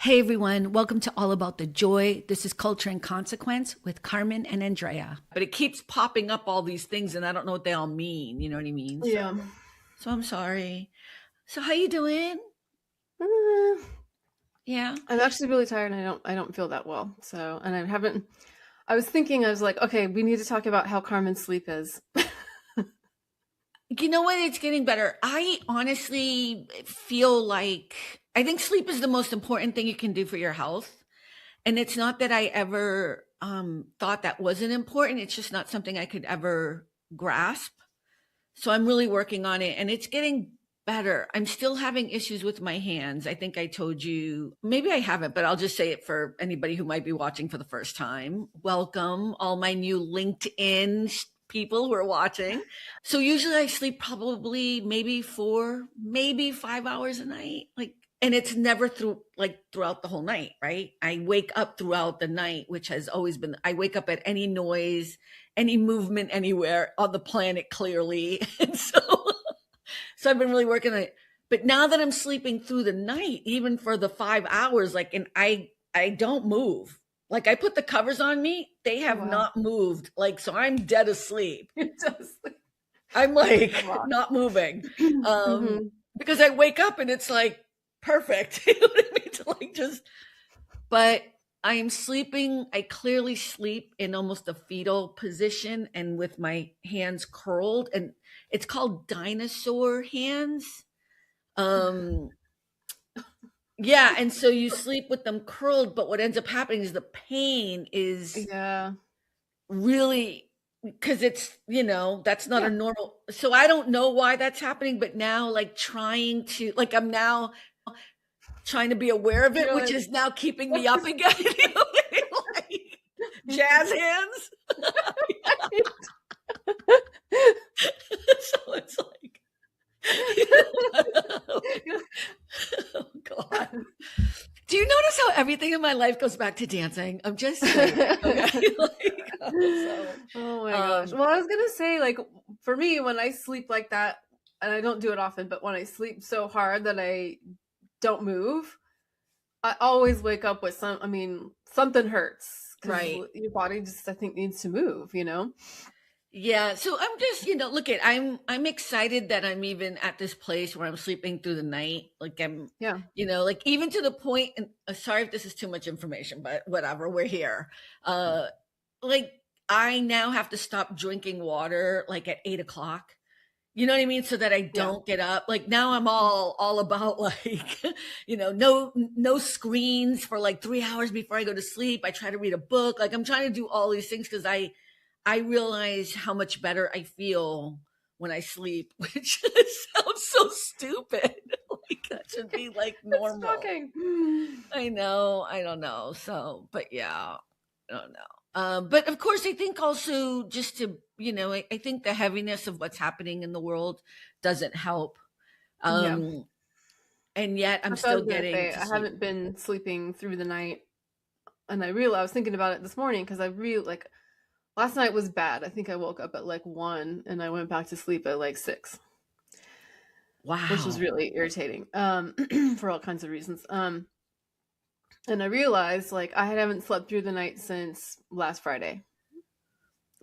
Hey everyone, welcome to All About the Joy. This is Culture and Consequence with Carmen and Andrea. But it keeps popping up all these things and I don't know what they all mean, you know what I mean? So Yeah. so I'm sorry. So how you doing? Uh, Yeah. I'm actually really tired and I don't feel that well. So, and I haven't I was thinking I was like, okay, we need to talk about how Carmen's sleep is. You know what? It's getting better. I honestly feel like I think sleep is the most important thing you can do for your health. And it's not that I ever thought that wasn't important. It's just not something I could ever grasp. So I'm really working on it and it's getting better. I'm still having issues with my hands. I think I told you, maybe I haven't, but I'll just say it for anybody who might be watching for the first time. Welcome, all my new LinkedIn people who are watching. So usually I sleep probably maybe 4, maybe 5 hours a night. And it's never throughout the whole night, right? I wake up throughout the night, which has always been I wake up at any noise, any movement anywhere on the planet clearly. And so I've been really working on it. But now that I'm sleeping through the night, even for the 5 hours, and I don't move. Like I put the covers on me, they have Wow. not moved. Like so I'm dead asleep. It does. I'm Like a like rock. not moving. Um Hmm. because I wake up and it's like perfect. You know what I mean? To like just but I am sleeping. I clearly sleep in almost a fetal position and with my hands curled, and it's called dinosaur hands. Um, yeah, and so you sleep with them curled, but what ends up happening is the pain is Yeah. really because that's not a Yeah. normal. So I don't know why that's happening, but now I'm now trying to be aware of it, You're which like, is now keeping me up again. You know what I mean? Like jazz hands. So it's like, oh God. Do you notice how everything in my life goes back to dancing? I'm just saying. Okay. Oh my gosh. Um, Well, I was gonna say, like, for me, when I sleep like that, and I don't do it often, but when I sleep so hard that I don't move, I always wake up with something hurts because right. your body just, I think, needs to move, you know? Yeah. So I'm just, look at I'm excited that I'm even at this place where I'm sleeping through the night. Like Yeah. like even to the point, and sorry if this is too much information, but whatever, we're here. Uh like I now have to stop drinking water like at 8 o'clock. You know what I mean? So that I Yeah. don't get up. Like now I'm all about like, no screens for like 3 hours before I go to sleep. I try to read a book. Like I'm trying to do all these things because I realize how much better I feel when I sleep, which sounds so stupid. Like that should be like It's normal. shocking. I know, I don't know. So, but yeah, I don't know. But of course, I think also just to, I think the heaviness of what's happening in the world doesn't help. Yeah. Um, and yet I'm That's what I still was gonna getting say. to I sleep. haven't been sleeping through the night, and I was thinking about it this morning because I really like last night was bad. I think I woke up at like 1 and I went back to sleep at like 6, which was Wow. really irritating for all kinds of reasons. And I realized like I haven't slept through the night since last Friday.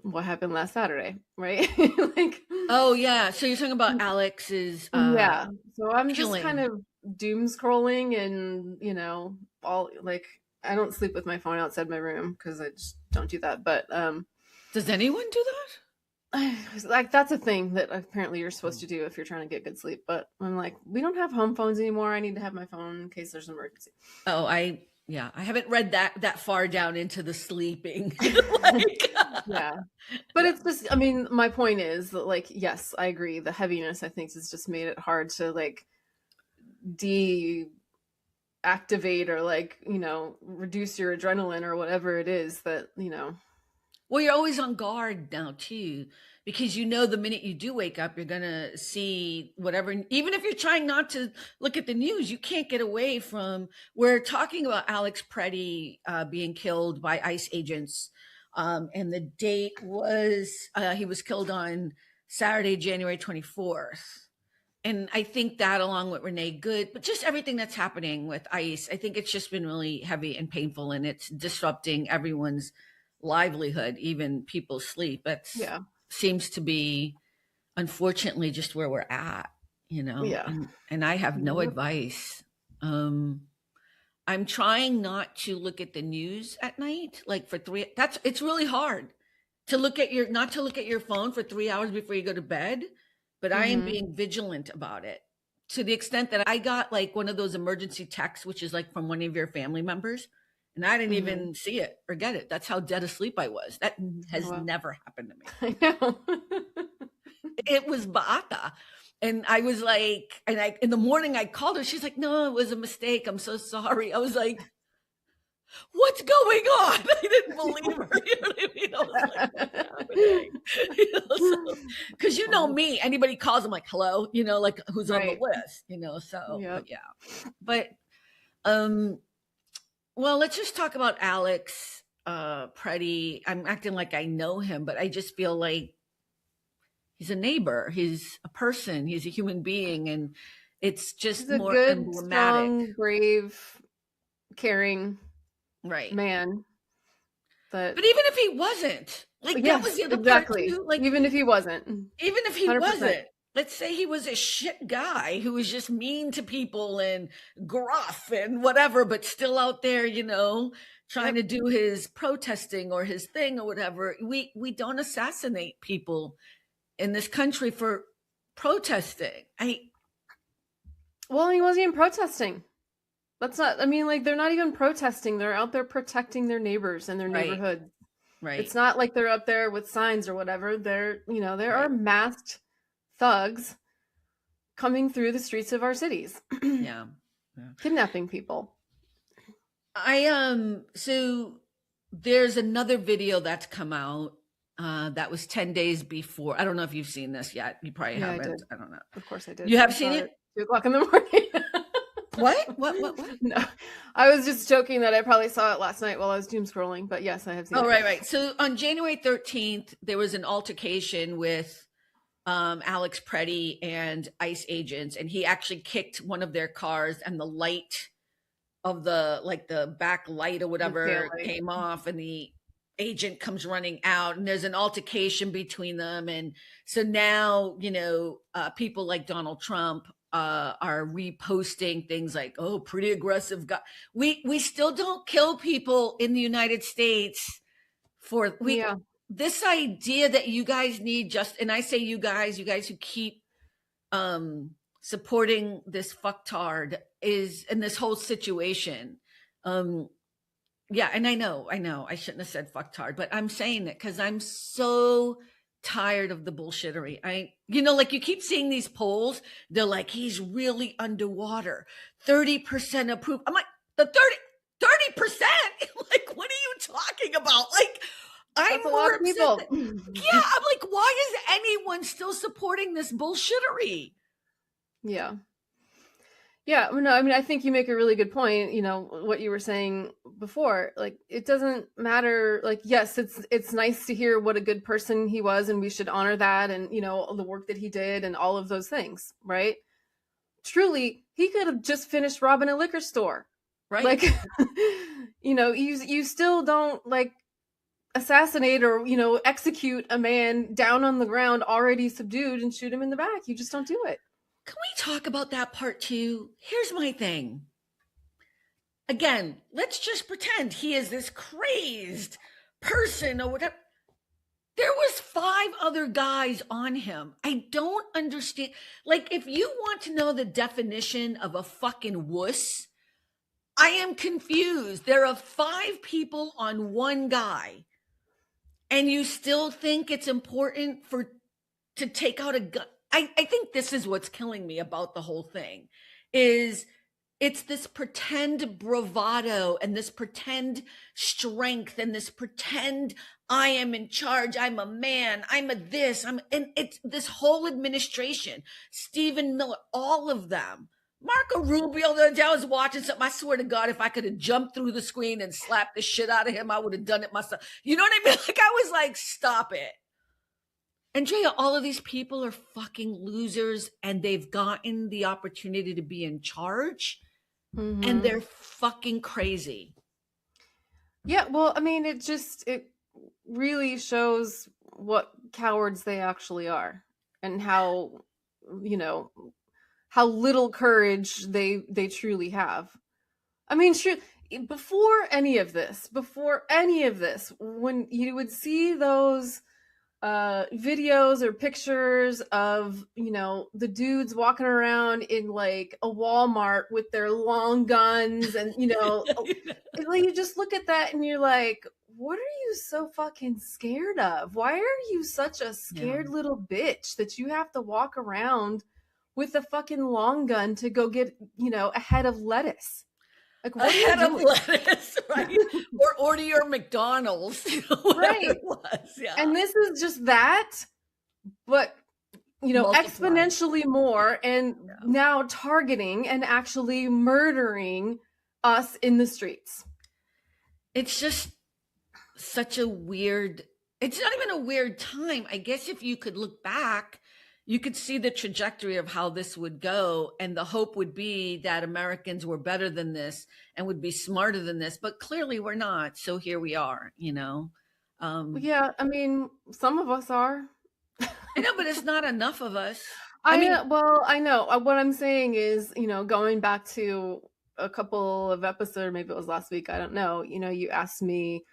What happened last Saturday, right? Like, Oh yeah. So you're talking about Alex's yeah. So I'm just kind killing. of doom scrolling and, all like I don't sleep with my phone outside my room because I just don't do that. But Does anyone do like that's a thing that apparently you're supposed that? to do if you're trying to get good sleep. But I'm like, we don't have home phones anymore. I need to have my phone in case there's an emergency. Oh, yeah, I haven't read that far down into the sleeping. Like, Yeah. But yeah. it's just, I mean, my point is that, like, yes, I agree. The heaviness, I think, has just made it hard to, like, deactivate or, like, reduce your adrenaline or whatever it is that. Well, you're always on guard now too, because the minute you do wake up, you're gonna see whatever. Even if you're trying not to look at the news, you can't get away from. We're talking about Alex Pretti being killed by ICE agents, and the date was he was killed on Saturday, January 24th. And I think that along with Renee Good, but just everything that's happening with ICE, I think it's just been really heavy and painful, and it's disrupting everyone's livelihood, even people's sleep. That Yeah. seems to be, unfortunately, just where we're at, Yeah. and I have no Yep. advice. I'm trying not to look at the news at night, like for it's really hard to not to look at your phone for 3 hours before you go to bed, but I am Mm-hmm. being vigilant about it to the extent that I got like one of those emergency texts, which is like from one of your family members, and I didn't Mm-hmm. even see it or get it. That's how dead asleep I was. That has Well, never happened to me. I know. It was Baata. And I was like, in the morning I called her. She's like, no, it was a mistake. I'm so sorry. I was like, what's going on? I didn't believe her. You know what I mean? I was like, what's happening? Because you know me, anybody calls, I'm like, hello, like who's on the Right. list, Yep. but yeah. But well, let's just talk about Alex Pretti. I'm acting like I know him, but I just feel like he's a neighbor, he's a person, he's a human being, and it's He's just a more good, emblematic. strong, brave, caring Right. man. But But even if he wasn't, like that was yes, the other part exactly. too. Like Even if he wasn't, even if he 100%. wasn't, let's say he was a shit guy who was just mean to people and gruff and whatever, but still out there, trying Yep. to do his protesting or his thing or whatever. We don't assassinate people in this country for protesting. Well, he wasn't even protesting. That's not, I mean, like, they're not even protesting. They're out there protecting their neighbors and their Right, neighborhood. right, It's not like they're up there with signs or whatever. There are right. masked thugs coming through the streets of our cities, Yeah. Yeah. kidnapping people. So there's another video that's come out that was 10 days before. I don't know if you've seen this yet. You probably Yeah, I haven't. did. I don't know. Of course I did. You I have saw seen it it? at 2 o'clock in the morning. What? No, I was just joking that I probably saw it last night while I was doom scrolling, but yes, I have seen Oh, it. right. So on January 13th, there was an altercation with Alex Pretti and ICE agents, and he actually kicked one of their cars, and the light of the back light or The tail whatever light. came off, and the agent comes running out, and there's an altercation between them. And so now, people like Donald Trump are reposting things like, oh, pretty aggressive guy. We still don't kill people in the United States for Yeah. this idea that you guys need and I say you guys who keep supporting this fucktard is in this whole situation. Yeah, and I know I shouldn't have said fucktard, but I'm saying it because I'm so tired of the bullshittery. Like you keep seeing these polls, they're like, he's really underwater, 30% approve. I'm like, the 30%? Like, what are you talking about? Like, I'm That's a lot more of upset people. that, yeah, I'm like, why is anyone still supporting this bullshittery? Yeah. Yeah, no, I mean, I think you make a really good point, what you were saying before. Like, it doesn't matter, like, yes, it's nice to hear what a good person he was, and we should honor that, and, the work that he did and all of those things, right? Truly, he could have just finished robbing a liquor store. Right. Like, you still don't, like, assassinate or, execute a man down on the ground already subdued and shoot him in the back. You just don't do it. Can we talk about that part too? Here's my thing. Again, let's just pretend he is this crazed person or whatever. There was 5 other guys on him. I don't understand. Like, if you want to know the definition of a fucking wuss, I am confused. There are 5 people on one guy, and you still think it's important to take out a gun. I think this is what's killing me about the whole thing is it's this pretend bravado and this pretend strength and this pretend I am in charge, I'm a man, and it's this whole administration, Stephen Miller, all of them. Marco Rubio, the other day I was watching something. I swear to God, if I could have jumped through the screen and slapped the shit out of him, I would have done it myself. You know what I mean? Like, I was like, stop it. Andrea, all of these people are fucking losers and they've gotten the opportunity to be in charge and Mm-hmm. they're fucking crazy. Yeah, well, I mean, it really shows what cowards they actually are, and how, you know, how little courage they truly have. I mean, sure, before any of this, when you would see those videos or pictures of, the dudes walking around in like a Walmart with their long guns, and like, you just look at that and you're like, what are you so fucking scared of? Why are you such a Yeah. scared little bitch that you have to walk around with a fucking long gun to go get, a head of lettuce? Like, A what are you head of doing? lettuce, right? Or order your McDonald's, whatever Right. it was. Yeah. And this is just that, but Multiply. exponentially more, and Yeah. now targeting and actually murdering us in the streets. It's just such a weird, it's not even a weird time. I guess if you could look back, you could see the trajectory of how this would go. And the hope would be that Americans were better than this and would be smarter than this. But clearly we're not. So here we are, you know. Yeah, I mean, some of us are. I know, but it's not enough of us. I I mean, well, I know. What I'm saying is, going back to a couple of episodes, maybe it was last week, I don't know. You asked me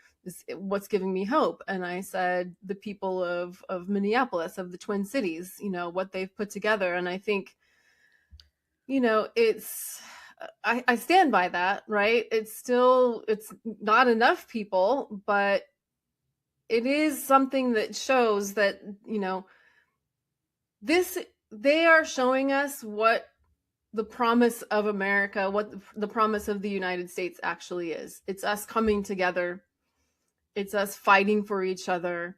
what's giving me hope, and I said the people of Minneapolis, of the Twin Cities, what they've put together, and I think, it's I stand by that, right? It's not enough people, but it is something that shows that, this they are showing us what the promise of America, what the promise of the United States actually is. It's us coming together. It's us fighting for each other.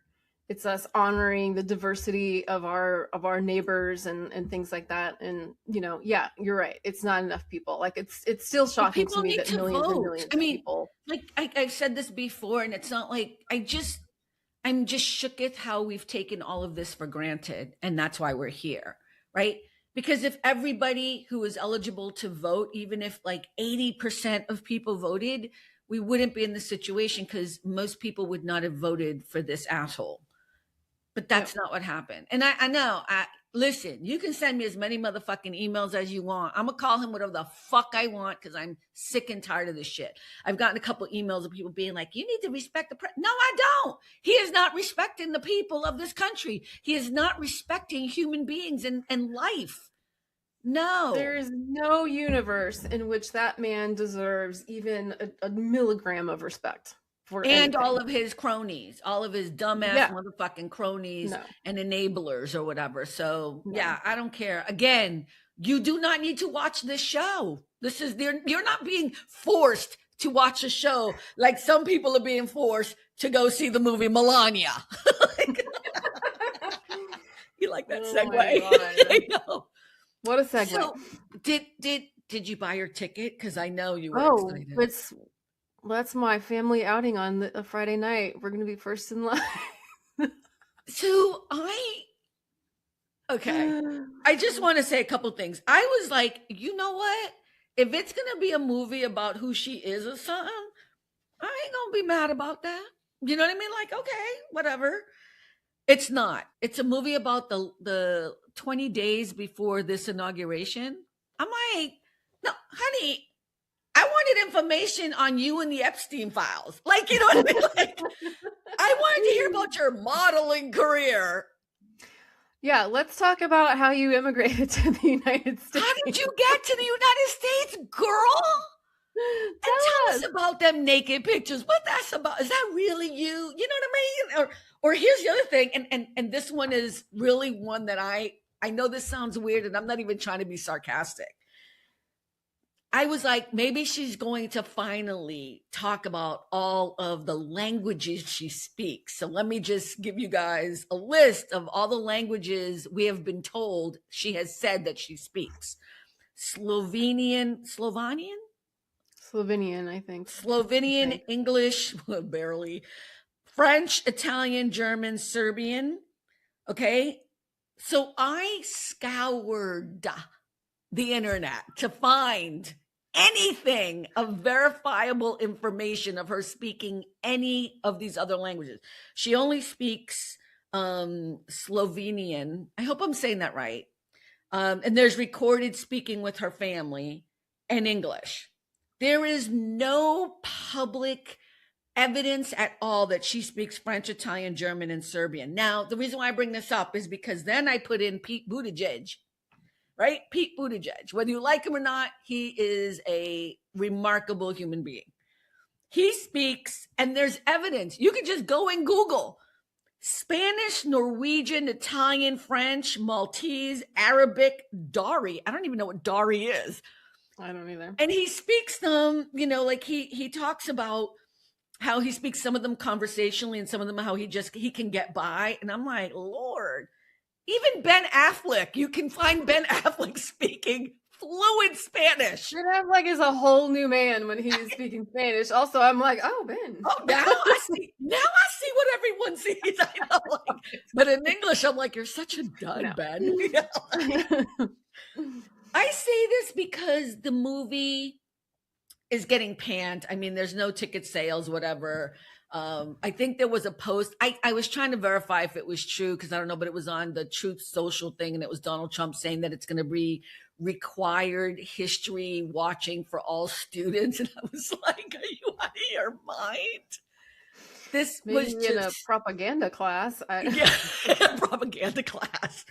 It's us honoring the diversity of our neighbors and things like that. And yeah, you're right. It's not enough people. Like, it's still but shocking to people me need that to millions and vote. millions I of mean, people. like I've said this before, and it's not like I'm just shook at how we've taken all of this for granted. And that's why we're here, right? Because if everybody who is eligible to vote, even if like 80% of people voted, we wouldn't be in this situation because most people would not have voted for this asshole. But Yep. that's not what happened. And I know, listen, you can send me as many motherfucking emails as you want. I'm gonna call him whatever the fuck I want because I'm sick and tired of this shit. I've gotten a couple emails of people being like, you need to respect the No, I don't. He is not respecting the people of this country. He is not respecting human beings and life. There No. is no universe in which that man deserves even a milligram of respect for And all anything. of his cronies, all of his dumbass Yeah, motherfucking cronies no, and enablers or whatever. So no. yeah, I don't care. Again, you do not need to watch this show. You're not being forced to watch a show like some people are being forced to go see the movie Melania. You like that Oh segue? my I god. know. What a segue. So did you buy your ticket? Because I know you were Oh, excited. that's my family outing on a Friday night. We're gonna be first in line. So okay. I just want to say a couple things. I was like, you know what? If it's gonna be a movie about who she is or something, I ain't gonna be mad about that. You know what I mean? Like, okay, whatever. It's not. It's a movie about the 20 days before this inauguration. I'm like, no, honey, I wanted information on you and the Epstein files. Like, you know what I mean? Like, I wanted to hear about your modeling career. Yeah, let's talk about how you immigrated to the United States. How did you get to the United States, girl? And tell Tell us us. about them naked pictures. What that's about? Is that really you? You know what I mean? Or here's the other thing, and this one is really one that I know this sounds weird, and I'm not even trying to be sarcastic. I was like, maybe she's going to finally talk about all of the languages she speaks. So let me just give you guys a list of all the languages we have been told she has said that she speaks. Slovenian, Slovenian, I think. Slovenian, English, barely, French, Italian, German, Serbian, Okay. So I scoured the internet to find anything of verifiable information of her speaking any of these other languages. She only speaks Slovenian. I hope I'm saying that right. And there's recorded speaking with her family and English. There is no public evidence at all that she speaks French, Italian, German, and Serbian. Now, the reason why I bring this up is because then I put in Pete Buttigieg, right? Pete Buttigieg. Whether you like him or not, he is a remarkable human being. He speaks, and there's evidence. You can just go and Google Spanish, Norwegian, Italian, French, Maltese, Arabic, Dari. I don't even know what Dari is. I don't either. And he speaks them, like he talks about how he speaks some of them conversationally and some of them how he can get by. And I'm like, Lord, even Ben Affleck, you can find Ben Affleck speaking fluent Spanish. Ben Affleck is a whole new man when he's speaking Spanish. Also, I'm like, oh, Ben. Oh, now I see what everyone sees. I know, but in English, I'm like, you're such a dud, Ben. I say this because the movie is getting panned. I mean, there's no ticket sales, whatever. I think there was a post. I was trying to verify if it was true because I don't know, but it was on the Truth Social thing, and it was Donald Trump saying that it's going to be required history watching for all students. And I was like, are you out of your mind? This Maybe was just in a propaganda class. Yeah, propaganda class.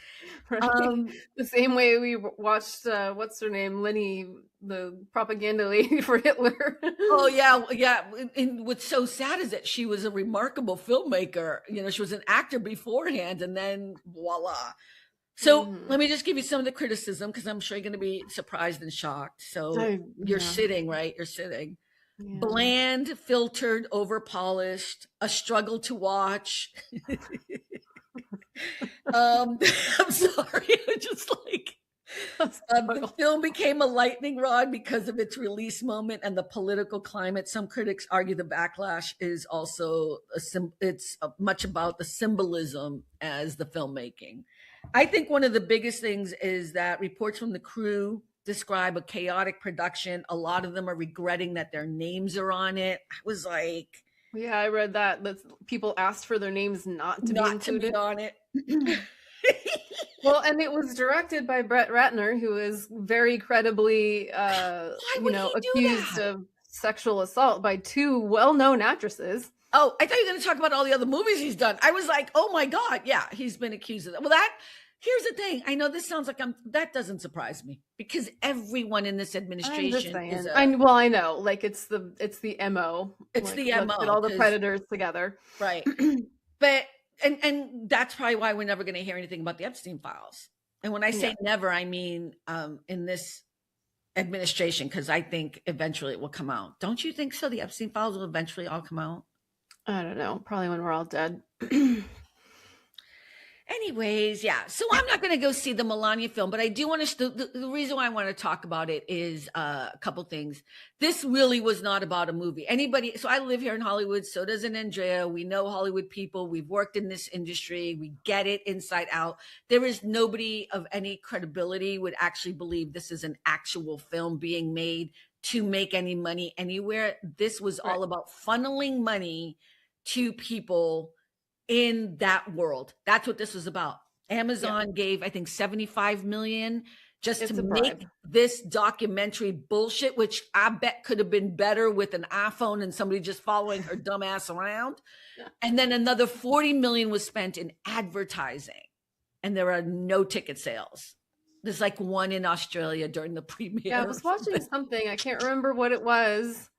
Right? The same way we watched what's her name, Lenny, the propaganda lady for Hitler. Oh yeah. And what's so sad is that she was a remarkable filmmaker. She was an actor beforehand, and then voila. So let me just give you some of the criticism because I'm sure you're going to be surprised and shocked. So you're sitting, right? You're sitting. Yeah. Bland, filtered, over polished, a struggle to watch. I'm sorry. I'm just like the film became a lightning rod because of its release moment and the political climate. Some critics argue the backlash is also it's much about the symbolism as the filmmaking. I think one of the biggest things is that reports from the crew describe a chaotic production. A lot of them are regretting that their names are on it. I was like, yeah, I read that people asked for their names not to be included on it. Well, and it was directed by Brett Ratner, who is very credibly accused of sexual assault by two well-known actresses. Oh, I thought you were going to talk about all the other movies he's done. I was like, oh my God, yeah, he's been accused of that. Well, here's the thing. I know this sounds like that doesn't surprise me because everyone in this administration is I know, like it's the MO. It's like, the MO. Put all the predators together. Right. But and that's probably why we're never going to hear anything about the Epstein files. And when I say never, I mean in this administration, because I think eventually it will come out. Don't you think so? The Epstein files will eventually all come out? I don't know. Probably when we're all dead. Anyways, yeah. So I'm not going to go see the Melania film, but I do want to. The reason why I want to talk about it is a couple things. This really was not about a movie. So I live here in Hollywood. So does Andrea. We know Hollywood people. We've worked in this industry. We get it inside out. There is nobody of any credibility would actually believe this is an actual film being made to make any money anywhere. This was all about funneling money to people in that world. That's what this was about. Amazon gave, I think, $75 million just to make this documentary bullshit, which I bet could have been better with an iPhone and somebody just following her dumb ass around. And then another $40 million was spent in advertising, and there are no ticket sales. There's like one in Australia during the premiere. Yeah, I was watching something. I can't remember what it was.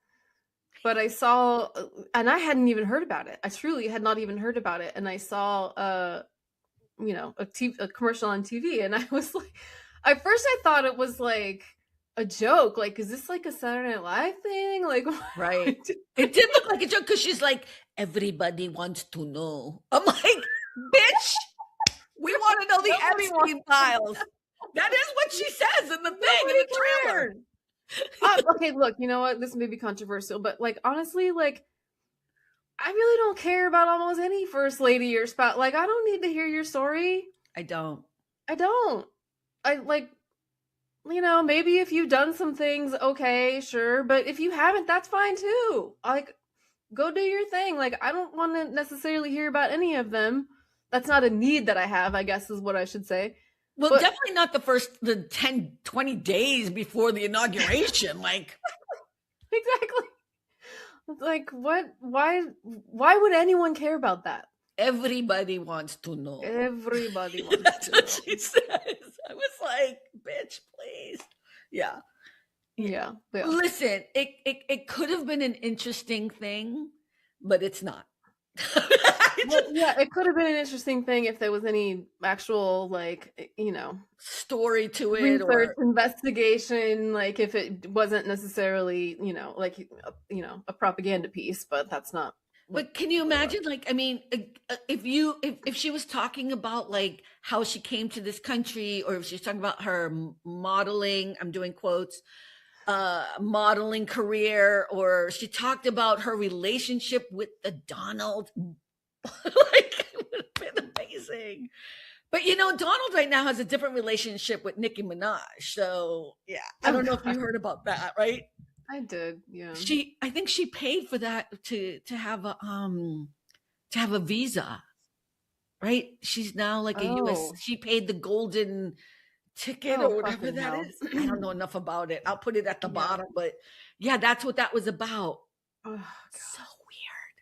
But I saw, and I hadn't even heard about it. I truly had not even heard about it. And I saw, a commercial on TV. And I was like, at first I thought it was like a joke. Like, is this like a Saturday Night Live thing? Like, right. It did look like a joke because she's like, everybody wants to know. I'm like, bitch, we want to know the Epstein files. That is what she says in the thing, in the trailer. Okay, look, you know what? This may be controversial, but like honestly, like I really don't care about almost any first lady or spouse. Like, I don't need to hear your story. I don't. I don't. I like, maybe if you've done some things, okay, sure. But if you haven't, that's fine too. Like, go do your thing. Like, I don't want to necessarily hear about any of them. That's not a need that I have, I guess is what I should say. Well, But definitely not the 10, 20 days before the inauguration. Like, exactly. It's like, what? Why would anyone care about that? everybody wants to know. Everybody wants That's to what know. she says. I was like, bitch, please. Yeah. Yeah. Yeah. Listen, it could have been an interesting thing, but it's not. Well, yeah, it could have been an interesting thing if there was any actual, like, Story to it, research, or investigation, like if it wasn't necessarily, a propaganda piece, but that's not what, but can you what it was. imagine, like, I mean, if she was talking about like how she came to this country, or if she's talking about her modeling, I'm doing quotes, modeling career, or she talked about her relationship with the Donald, like, it would have been amazing. But Donald right now has a different relationship with Nicki Minaj. So yeah, I Oh don't know if God, you heard about that, right? I did, yeah. I think she paid for that to have a visa, right? She's now like a US. Oh, She paid the golden ticket oh, or whatever fucking that hell. is. I don't know enough about it. I'll put it at the Yeah. bottom, but yeah, that's what that was about. Oh So God. weird.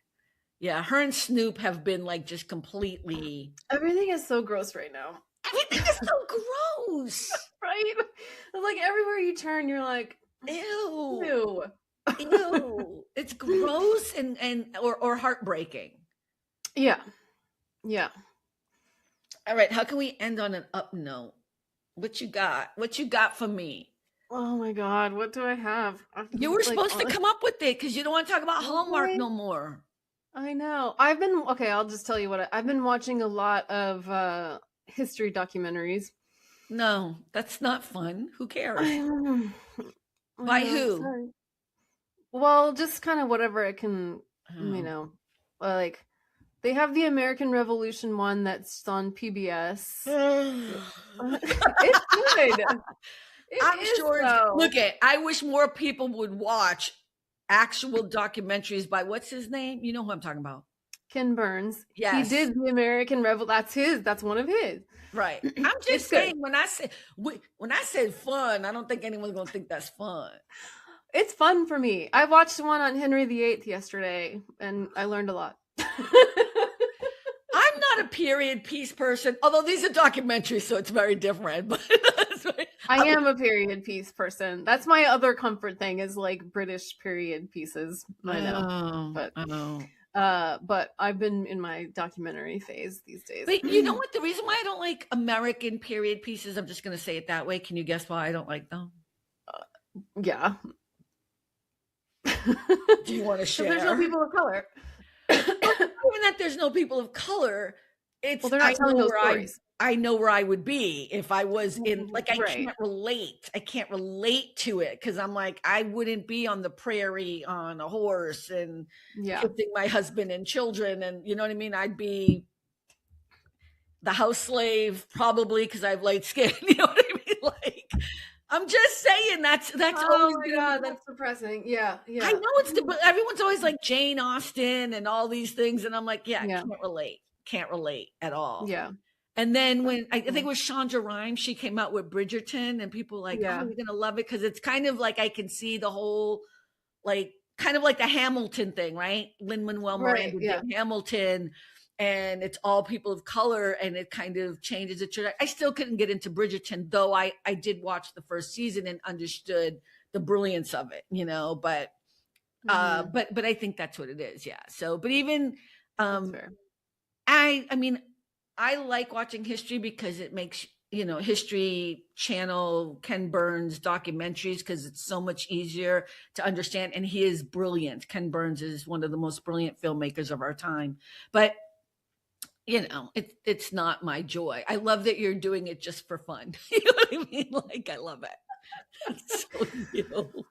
Yeah, her and Snoop have been like just completely. Everything is so gross right now. Everything is so gross. Right? Like everywhere you turn, you're like, Ew. ew. Ew. It's gross or heartbreaking. Yeah. Yeah. All right, how can we end on an up note? What you got? What you got for me? Oh my God, what do I have? You were Like, supposed to come up with it because you don't want to talk about Hallmark honestly, no more. I know. Okay, I'll just tell you I've been watching a lot of history documentaries. No, that's not fun. Who I cares? know. I By know. who? Sorry. Well, just kind of whatever I can, you Oh. know, like they have the American Revolution one that's on PBS. It's good. It I'm is sure it's though. look at. I wish more people would watch actual documentaries by what's his name? You know who I'm talking about. Ken Burns. He Yes, did the American Revolution. That's his. That's one of his. right. I'm It's just good. saying when I said fun, I don't think anyone's gonna think that's fun. It's fun for me. I watched one on Henry VIII yesterday, and I learned a lot. I'm not a period piece person, although these are documentaries, so it's very different. But I am a period piece person. That's my other comfort thing is like British period pieces. I know, but oh. but I've been in my documentary phase these days. But you know what? The reason why I don't like American period pieces, I'm just going to say it that way. Can you guess why I don't like them? Yeah. Do you want to share? There's no people of color. Even that there's no people of color, it's Well, they're not telling those stories. I know where I would be if I was in, like, I Right. can't relate. I can't relate to it because I'm like, I wouldn't be on the prairie on a horse and Yeah. kissing my husband and children. And you know what I mean? I'd be the house slave probably because I have light skin. You know what I mean? Like, I'm just saying that's Oh always my gonna God, be. that's depressing. Yeah, yeah. I know but everyone's always like Jane Austen and all these things, and I'm like, yeah, Yeah. can't relate at all. Yeah. And then when I think it was Chandra Rhimes, she came out with Bridgerton, and people were like, Yeah. oh, you're gonna love it because it's kind of like I can see the whole, like, kind of like the Hamilton thing, right? Lin-Manuel Right, Miranda yeah. did Hamilton, and it's all people of color, and it kind of changes it. I still couldn't get into Bridgerton, though I did watch the first season and understood the brilliance of it, but but I think that's what it is, yeah. So, but even That's fair. I mean, I like watching history because it makes History Channel, Ken Burns documentaries, because it's so much easier to understand, and he is brilliant. Ken Burns is one of the most brilliant filmmakers of our time, but it's not my joy. I love that you're doing it just for fun. You know what I mean? Like, I love it. It's so you.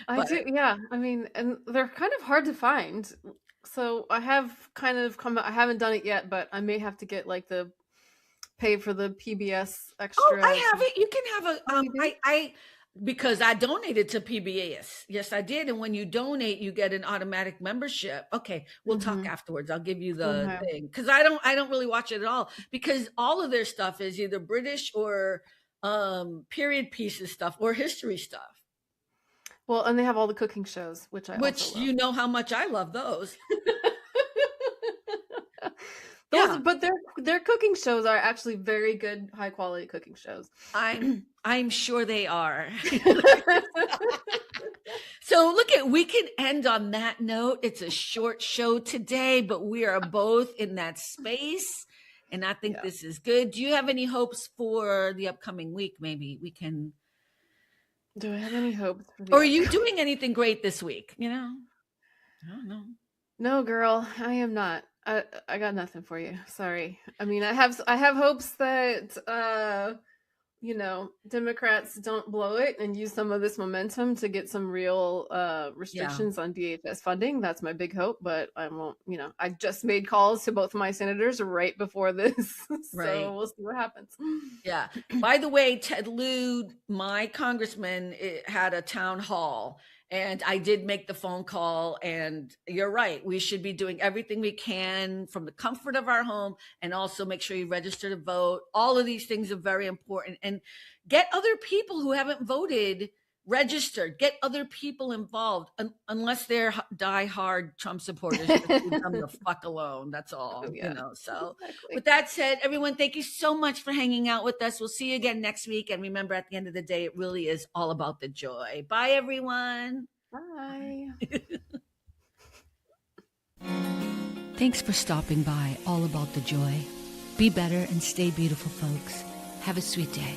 I do, yeah. I mean, and they're kind of hard to find So I have kind of I haven't done it yet, but I may have to get like the pay for the PBS Oh, extra. I have it. You can have Oh, a you do? I because I donated to PBS. Yes, I did. And when you donate, you get an automatic membership. Okay, we'll talk Mm-hmm. afterwards. I'll give you the Okay. thing because I don't really watch it at all because all of their stuff is either British or period pieces stuff or history stuff, Well, and they have all the cooking shows, which I also which love. you know how much I love those. Those, Yeah, but their cooking shows are actually very good, high quality cooking shows. I'm sure they are. So look at we can end on that note. It's a short show today, but we are both in that space. And I think Yeah. this is good. Do you have any hopes for the upcoming week? Maybe we can. Do I have any hopes for Or the are you upcoming? doing anything great this week? You know, I don't know. No, girl, I am not. I got nothing for you. Sorry. I mean, I have hopes that Democrats don't blow it and use some of this momentum to get some real Yeah, restrictions on DHS funding. That's my big hope, but I won't, I just made calls to both of my senators right before this. So right. we'll see what happens. Yeah. By the way, Ted Lieu, my congressman, had a town hall, and I did make the phone call. And you're right. We should be doing everything we can from the comfort of our home, and also make sure you register to vote. All of these things are very important. And get other people who haven't voted registered. Get other people involved, unless they're diehard Trump supporters. Just leave them the fuck alone. That's all, Yeah, So, exactly. with that said, everyone, thank you so much for hanging out with us. We'll see you again next week. And remember, at the end of the day, it really is all about the joy. Bye, everyone. Bye. Thanks for stopping by. All about the joy. Be better and stay beautiful, folks. Have a sweet day.